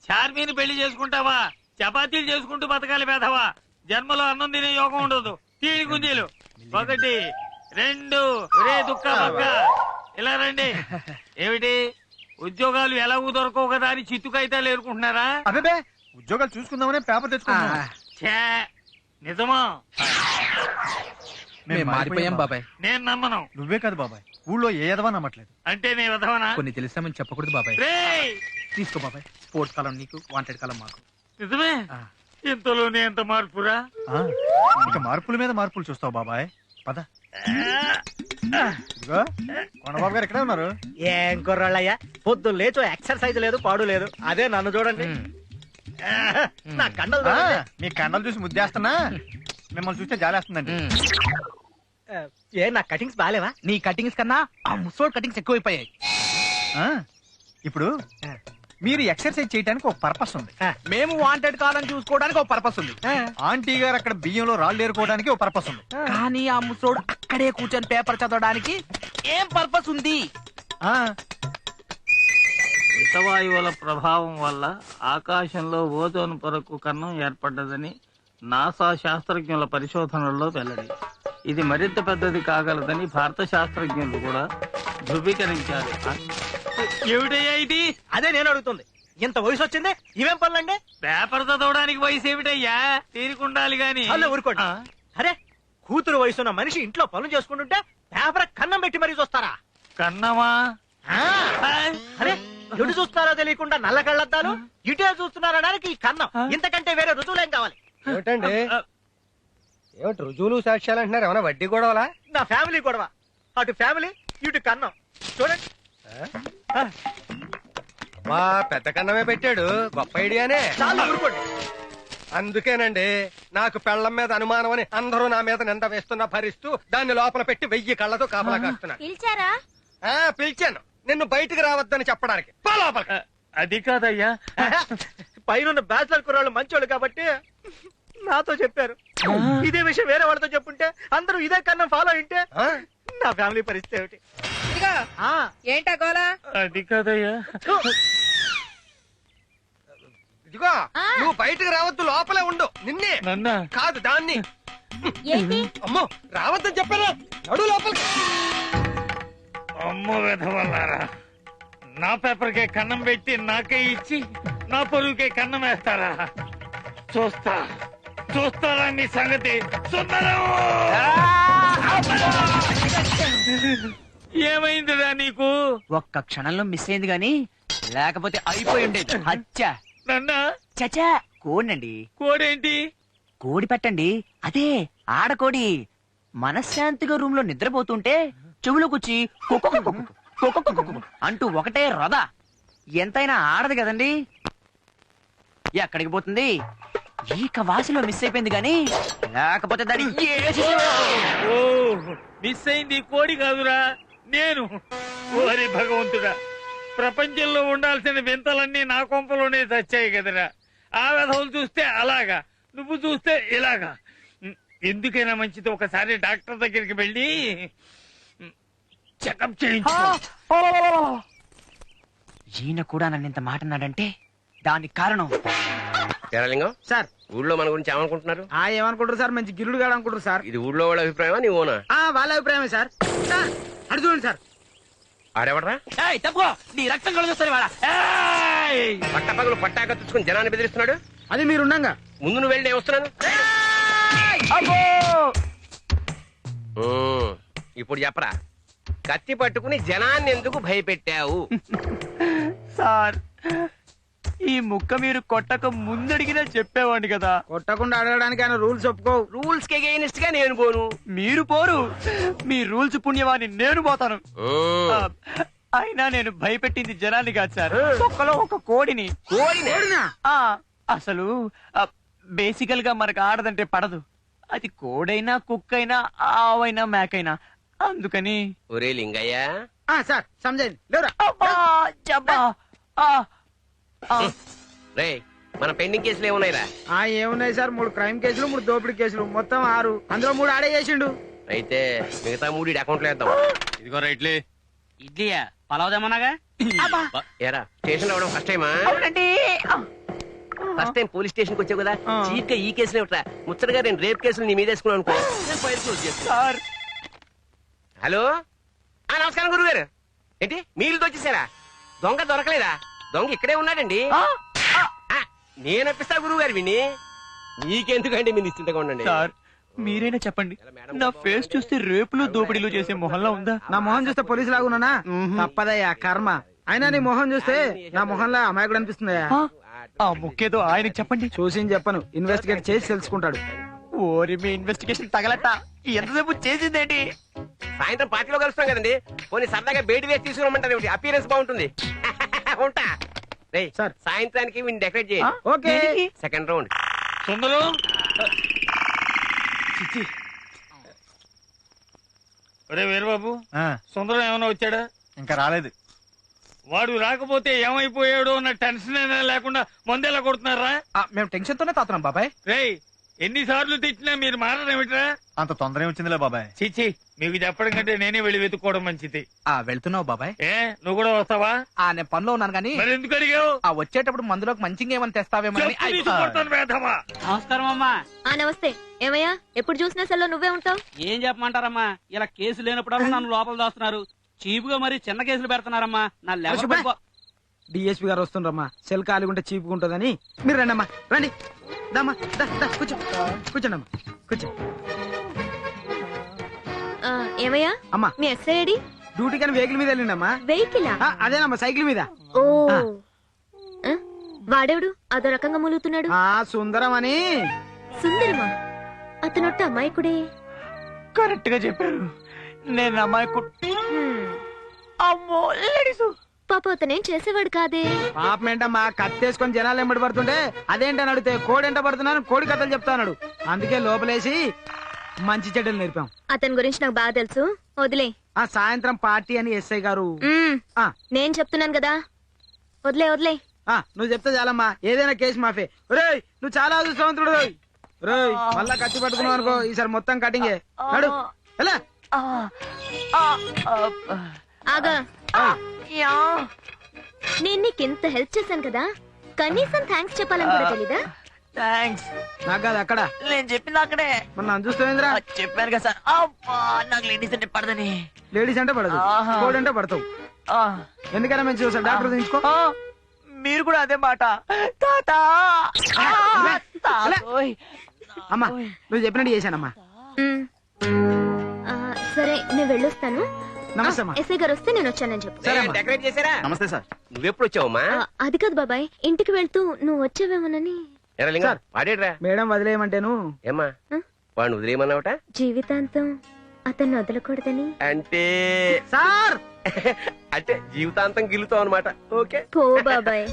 చార్మీని పెళ్లి చేసుకుంటావా? చపాతీలు చేసుకుంటూ బతకాలి పేదవా. జన్మలో అన్నం తినే యోగం ఉండదు. తీడి గుంజీలు 1 2 రే దుక్క బక్క ఇలా రండి. ఏమిటి ఉద్యోగాలు ఎలాగూ దొరకవు కదా అని చిత్తుకైతాలు ఏరుకుంటున్నారా? అదే ఉద్యోగాలు చూసుకుందామని పేపర్ తెచ్చుకున్నా. నిజమా? మేము మారిపోయాం బాబాయ్. నేను నమ్మను. నువ్వే కదా బాబాయ్, ఊళ్ళో ఏ ఎదవా నమ్మట్లేదు. అంటే నీ విధవనా? కొన్ని తెలిసామని చెప్పకూడదు బాబాయ్. తీసుకో బాబాయ్. స్పోర్ట్స్ కాలం నీకు, వాంటెడ్ కాలం మాకు. నిజమే? ఇంతలోనే ఎంత మార్పురా? ఇక మార్పుల మీద మార్పులు చూస్తావు బాబాయ్. పద. ఇదిగో కొండబాబు గారు ఎక్కడే ఉన్నారు? ఏం కుర్రాళ్ళయ్యా, పొద్దు లేచో ఎక్సర్సైజ్ లేదు, పాడు లేదు. అదే నన్ను చూడండి. నా కండలు మీ కండలు చూసి ముద్దేస్తున్నా, మిమ్మల్ని చూస్తే జాలేస్తుందండి. ఏ నా కటింగ్స్ బాలేవా? నీ కటింగ్స్ కన్నా ఆ ముసోడ్ కటింగ్స్ ఎక్కువైపోయాయి. ఇప్పుడు మీరు ఎక్సర్సైజ్ చేయడానికి ఒక పర్పస్ ఉంది, మేము వాంటెడ్ కాలం చూసుకోవడానికి ఒక పర్పస్ ఉంది, ఆంటీ గారు అక్కడ బియ్యంలో రాళ్ళు ఏరుకోవడానికి ఒక పర్పస్ ఉంది. కానీ ఆ ముసోడ్ అక్కడే కూర్చొని పేపర్ చదవడానికి ఏం పర్పస్ ఉంది? హితవాయువుల ప్రభావం వల్ల ఆకాశంలో ఓజోన్ పొరకు కన్నం ఏర్పడ్డదని నాసా శాస్త్రజ్ఞుల పరిశోధనల్లో వెల్లడి. ఇది మరింత పెద్దది కాగలదని భారత శాస్త్రజ్ఞులు కూడా ధృవీకరించారు. ఏమిటయ్యా ఇది? అదే నేను అడుగుతుంది. ఇంత వయసు వచ్చింది, ఇవేం పనులండి? పేపర్ చదవడానికి వయసు ఏమిటయ్యా? తీరుకుండాలి గాని. ఊరుకోండి. అరే, కూతురు వయసున్న మనిషి ఇంట్లో పనులు చేసుకుంటుంటే పేపర్ కన్నం పెట్టి మరీ చూస్తారా? కన్నమా? అరే, ఎటు చూస్తున్నారో తెలియకుండా నల్ల కళ్ళద్దాలు, ఇటే చూస్తున్నారనడానికి ఈ కన్నం. ఇంతకంటే వేరే రుజువులేం కావాలి? ఏమిటండి, ఏమిటి రుజువులు సాక్ష్యాలు అంటున్నారు? ఏమైనా వడ్డీ గొడవలా? నా ఫ్యామిలీ గొడవ. అటు ఫ్యామిలీ, ఇటు కన్నం. చూడండి. మా పెద్ద కన్నమే పెట్టాడు, గొప్ప ఐడియానే. చాలా ఊరుకోండి. అందుకేనండి నాకు పెళ్లం మీద అనుమానం అని అందరూ నా మీద నింద వేస్తున్నా భరిస్తూ దాన్ని లోపల పెట్టి 1000 కళ్ళతో కాపలా కాస్తున్నా. పిలిచాను నిన్ను బయటికి రావద్దని చెప్పడానికి. అది కాదయ్యా, పైన బ్యాచిలర్ కుర్రాళ్ళు మంచోళ్ళు కాబట్టి నాతో చెప్పారు. ఇదే విషయం వేరే వాళ్ళతో చెప్పుంటే అందరూ ఇదే కన్నం ఫాలో అయింటే నా ఫ్యామిలీ పరిస్థితి ఏమిటి? ఏంటా గోలా? అది కాదయ్యా. ఇదిగో నువ్వు బయటికి రావద్దు, లోపలే ఉండు. నిన్నే నన్నా కాదు దాన్ని. అమ్మో రావద్దని చెప్పాను, నడు లోపలికి. అమ్మో వెధవల్లారా, నా పేపర్కే కన్నం పెట్టి నాకే ఇచ్చి నా పొరుగుకే కన్నం వేస్తారా? చూస్తారా నీ సంగతి? ఏమైందిరా నీకు? ఒక్క క్షణంలో మిస్ అయింది గాని లేకపోతే అయిపోయి ఉండేది. అచ్చా నన్నా చచా కోడండి. కోడేంటి? కోడి పెట్టండి, అదే ఆడకోడి. మనశ్శాంతిగా రూమ్ లో నిద్రపోతుంటే చెవులోకొచ్చి అంటూ ఒకటే రొద. ఎంతైనా ఆడదు కదండి. ఎక్కడికి పోతుంది? ఈక వాసిలో మిస్ అయిపోయింది గాని లేకపోతే దాని మిస్ అయింది కోడి కాదురా, నేను. ఓరి భగవంతుడా, ప్రపంచంలో ఉండాల్సిన వింతలన్నీ నా కొంపలోనే చచ్చాయి కదరా. ఆ వెధవులు చూస్తే అలాగా, నువ్వు చూస్తే ఇలాగా. ఎందుకైనా మంచిది ఒకసారి డాక్టర్ దగ్గరికి వెళ్ళి చెకప్ చేయించు. ఈయన కూడా నన్ను ఇంత మాట అన్నాడంటే దానికి కారణం లింగం సార్. ఊళ్ళో మన గురించి ఏమనుకుంటున్నారు? ఏమనుకుంటారు సార్? మంచి గిల్లుడు గాడు అనుకుంటారు సార్. ఇది ఊళ్ళో వాళ్ళ అభిప్రాయమా నీ ఓనా? వాళ్ళ అభిప్రాయమే సార్. అడు చూడండి సార్. ఆడెవడరా? తప్పుకో, నీ రక్తం కలుగుతుంది. పట్టపగలు పట్టాక తెచ్చుకుని జనాన్ని బెదిరిస్తున్నాడు. అది మీరుండగా ముందు నువ్వు వెళ్ళి నేను వస్తున్నాను. ఇప్పుడు చెప్పరా, కత్తి పట్టుకుని జనాన్ని ఎందుకు భయపెట్టావు? సార్, ఈ ముక్క మీరు కొట్టక ముందడిగినా చెప్పేవాడిని కదా. కొట్టకుండా అడగడానికి ఆయన రూల్స్ ఒప్పుకో. రూల్స్ కి అగైనెస్ట్ గా నేను పోను. మీరు పోరు, మీ రూల్స్ పుణ్యవాన్ని నేను పోతాను. అయినా నేను భయపెట్టింది జనాన్ని కాదు సార్, ఒక్కలో ఒక కోడిని. అసలు బేసికల్ గా మనకు ఆడదంటే పడదు. అది కోడైనా కుక్కైనా ఆవైనా మేకైనా. అందుకని ఒరే లింగయ్య సార్ సమజండి. రే, మన పెండింగ్ కేసులు ఏమున్నాయిరా? ఏమున్నాయి సార్? 3 క్రైమ్ కేసులు, 3 దోపిడీ కేసులు, మొత్తం 6. అందులో 3 ఆడే చేసిండు. అయితే మిగతా 3 అకౌంట్ లో వేద్దాం. ఇదిగో రైట్లే. ఇడ్లీయా పలావుదేమన్నాగా? ఏరా స్టేషన్ లో ఫస్ట్ టైమా? అవునండి. ఫస్ట్ టైం పోలీస్ స్టేషన్ కి వచ్చావు కదా, చీప్ గా ఈ కేసులు ఏమిట్రా, ముచ్చటగా నేను రేప్ కేసులు నీ మీద వేసుకున్నాను అనుకో, నేను ఫైల్ క్లోజ్ చేస్తాను. సార్ హలో, నమస్కారం గురుగారు. ఏంటి మీరు వచ్చేసారా? దొంగ దొరకలేదా? దొంగ ఇక్కడే ఉన్నాడండి. నేను అప్పిస్తా గురువు గారు విని, నీకెందుకండి మీరు నిశ్చింతగా ఉండండి. సార్ మీరైనా చెప్పండి, నా ఫేస్ చూస్తే రేపులు దోపిడీలు చేసే మొహంలో ఉందా? నా మొహం చూస్తే పోలీసు లాగున్నానా? తప్పదయ్యా కర్మ. అయినా నీ మొహం చూస్తే నా మొహంలో అమాయకుడు అనిపిస్తుందయ్యా. ఆ ముక్కేదో ఆయనకి చెప్పండి. చూసి చెప్పను, ఇన్వెస్టిగేట్ చేసి తెలుసుకుంటాడు. ఓరి మీ ఇన్వెస్టిగేషన్ తగలట. ఎంతసేపు చేసిందేంటి? సాయంత్రం పార్టీలో కలుస్తాం కదండి, పోనీ సరదాగా బయట వేసి తీసుకురమ్మంటారు, అపియరెన్స్ బాగుంటుంది. ఉంటా రేయ్, సార్. సాయంత్రానికి వీడిని డెకరేట్ చేయండి. ఓకే. Second round. సుందరం ఒరే వీరబాబు, సుందరం ఏమైనా వచ్చాడా? ఇంకా రాలేదు. వాడు రాకపోతే ఏమైపోయాడు అన్న టెన్షన్ అయినా లేకుండా మందేలా కొడుతున్నారా? మేము టెన్షన్ తోనే తాతున్నాం బాబాయ్. రేయ్, ఎన్నిసార్లు తిట్టినా మీరు మారడేమిట్రా? అంత తొందర వచ్చిందిలే బాబాయ్. చిచ్చి, మీకు చెప్పడం కంటే నేనే వెళ్ళి వెతుక్కోవడం మంచిది. వెళ్తున్నావు బాబాయ్? ఏ, నువ్వు కూడా వస్తావా? నేను పనిలో ఉన్నాను కానీ మరి ఎందుకు అడిగావు? వచ్చేటప్పుడు మందులోకి మంచిగా ఏమైనా తెస్తావేమో అని. చెప్పు తీసుకొడతాను వేధవా. నమస్కారం అమ్మా. నమస్తే. ఏమయ్యా, ఎప్పుడు చూసినా సెల్లో నువ్వే ఉంటావు? ఏం చెప్పమంటారమ్మా, ఇలా కేసు లేనప్పుడు నన్ను లోపల దాస్తున్నారు. చీపుగా మరి చిన్న కేసులు పెడుతున్నారమ్మా. నా లెవెల్ డిఎస్పీ గారు వస్తుండ్రమ్మా. సెల్ ఖాళీ ఉంటే చీపుకుంటుందని. మీరు రండి అమ్మా, రండి. దమ్మా, కూర్చో, కూర్చోండి అమ్మా, కూర్చో. ఏమయ్యా, అమ్మా, మీ ఎస్ఐ ఐడి? డ్యూటీ కానీ వెహికల్ మీద వెళ్ళిండమ్మా. వెహికల్? అదేనమ్మా, సైకిల్ మీద. ఓ, వాడేవుడు అదో రకంగా మూలుగుతున్నాడు? సుందరం అని. సుందరమా? అతనొట్ట అమాయకుడే. కరెక్ట్ గా చెప్పారు. నేను అమ్మాయి అమ్మో లేడీసు. పాప అతనేం చేసేవాడు కాదే. పాపం ఏంటమ్మా, కత్తేసుకొని జనాలు ఎంబడి పడుతుంటే అదేంటని అడిగితే కోడి ఎంట పడుతున్నాను, కోడి కథలు చెప్తాన్నాడు. అందుకే లోపలేసి మంచి చెడ్డలు నేర్పాం. అతని గురించి నాకు బాగా తెలుసు, వదిలే. సాయంత్రం పార్టీ అని ఎస్ఐ గారు. నేను చెప్తున్నాను కదా, వదిలే వదిలే. నువ్వు చెప్తే చాలమ్మా, ఏదైనా కేసు మాఫే. రేయ్, నువ్వు చాలా అదృష్టవంతుడు. రేయ్, మళ్ళా కత్తి పట్టుకున్నావు అనుకో, ఈసారి మొత్తం కటింగే. నడు ఎలా. ఆగా, నేను నీకు ఇంత హెల్ప్ చేశాను కదా, కనీసం థ్యాంక్స్ చెప్పాలని కూడా తెలీదా? థ్యాంక్స్. నాకు కాదు, అక్కడ నేను చెప్పింది అక్కడే. మరి నన్ను చూస్తావేంద్రా? చెప్పాను కదా సార్, అబ్బా నాకు లేడీస్ అంటే పడదని. లేడీస్ అంటే పడదు, కోడి అంటే పడతావు. ఎందుకైనా మంచి చూసాను, డాక్టర్ తీసుకో. మీరు కూడా అదే మాట. తాతా అమ్మా, నువ్వు చెప్పినట్టు చేశానమ్మా. సరే, నేను వెళ్ళొస్తాను. నమస్తే అమ్మా. ఎస్ఐ గారు వస్తే నేను వచ్చానని చెప్పు. డెకరేట్ చేశారా? నమస్తే సార్. నువ్వెప్పుడు వచ్చావమ్మా? అది కాదు బాబాయ్, ఇంటికి వెళ్తూ నువ్వు వచ్చావేమోనని. సార్ వాడేట్రా? మేడం వదిలేయమంటేను. ఏమ్మా వాడిని వదిలేయమన్నావట? జీవితాంతం అతన్ని వదలకూడదని. అంటే సార్ అంటే జీవితాంతం గిల్లుతావు అనమాట. ఓకే పో బాబాయ్.